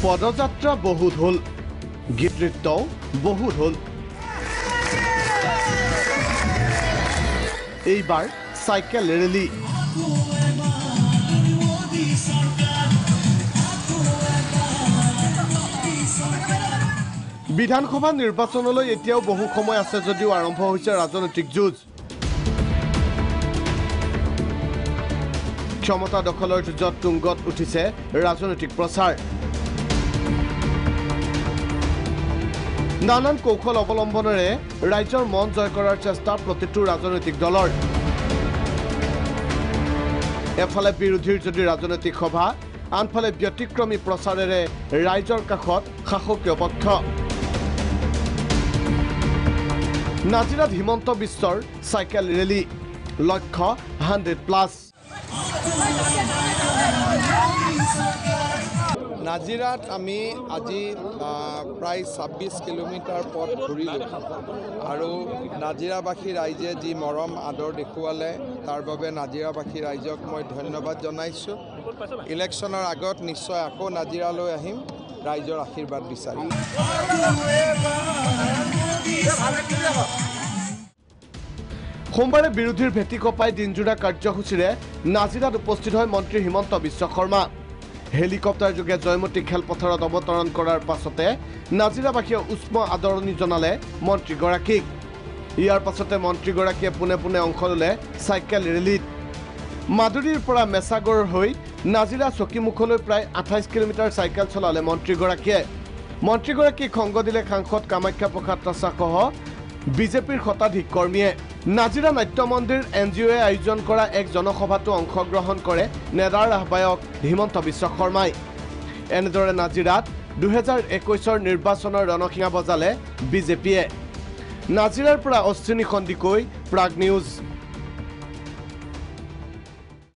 পদযাত্ৰা বহুত হল গীত নৃত্যও বহুত হল এইবাৰ সাইকেল ৰেলী বিধানসভা নিৰ্বাচনলৈ এতিয়াও বহু সময় আছে যদিও আৰম্ভ হৈছে ৰাজনৈতিক যুঁজ ক্ষমতা দখলৰ যুঁজত তুংগত উঠিছে ৰাজনৈতিক প্ৰচাৰ নানান কৌশল অৱলম্বনেৰে ৰাজ্যৰ মন জয় কৰাৰ চেষ্টা প্ৰতিটো ৰাজনৈতিক দলৰ এফালে বিৰোধীৰ যদি ৰাজনৈতিক সভা আনফালে ব্যতিক্ৰমী প্ৰচাৰেৰে ৰাইজৰ কাষত শাসকীয় পক্ষ নাজিৰাত হিমন্ত বিশ্বৰ সাইকেল ৰেলী লক্ষ্য 100+। নাজিৰাত আমি আজি প্ৰায় 26 কিলোমিটাৰ পথ ঘূৰিলোঁ আৰু নাজিৰাবাসী ৰাইজে যি মৰম আদৰ দেখুৱালে তাৰ বাবে নাজিৰাবাসী ৰাইজক মই ধন্যবাদ জনাইছোঁ ইলেকশ্যনৰ আগত নিশ্চয় আকৌ নাজিৰালৈ আহিম ৰাইজৰ আশীৰ্বাদ বিচাৰি সোমবাৰে বিৰোধীৰ ভেটি কপাই দিনজোৰা কাৰ্যসূচীৰে নাজিৰাত উপস্থিত হয় মন্ত্ৰী হিমন্ত বিশ্ব শৰ্মা হেলিকপ্টাৰ যোগে জয়মতী খেলপথাৰত অৱতৰণ কৰাৰ পাছতে নাজিৰাবাসীয়ে উষ্ম আদৰণি জনালে মন্ত্ৰীগৰাকীক ইয়াৰ পাছতে মন্ত্ৰীগৰাকীয়ে পোনে পোনে অংশ ল'লে চাইকেল ৰেলীত মাদুৰীৰ পৰা মেছাগড়ৰ হৈ নাজিৰা চকীমুখলৈ প্ৰায় 28 কিলোমিটাৰ চাইকেল চলালে মন্ত্ৰীগৰাকীক সংগ দিলে সাংসদ কামাখ্যা প্ৰসাদ তাছাসহ বিজেপিৰ শতাধিক কৰ্মীয়ে নাজিৰা নাট্য মন্দিৰ এনজিঅ'য়ে আয়োজন কৰা এক জনসভাতো অংশগ্ৰহণ কৰে নেডাৰ আহ্বায়ক হিমন্ত বিশ্ব শৰ্মাই এনেদৰে নাজিৰাত 2021ৰ নিৰ্বাচনৰ ৰণসিঙা বজালে বিজেপিয়ে নাজিৰাৰ পৰা অশ্বিনী খণ্ডিকৈ প্ৰাগ নিউজ।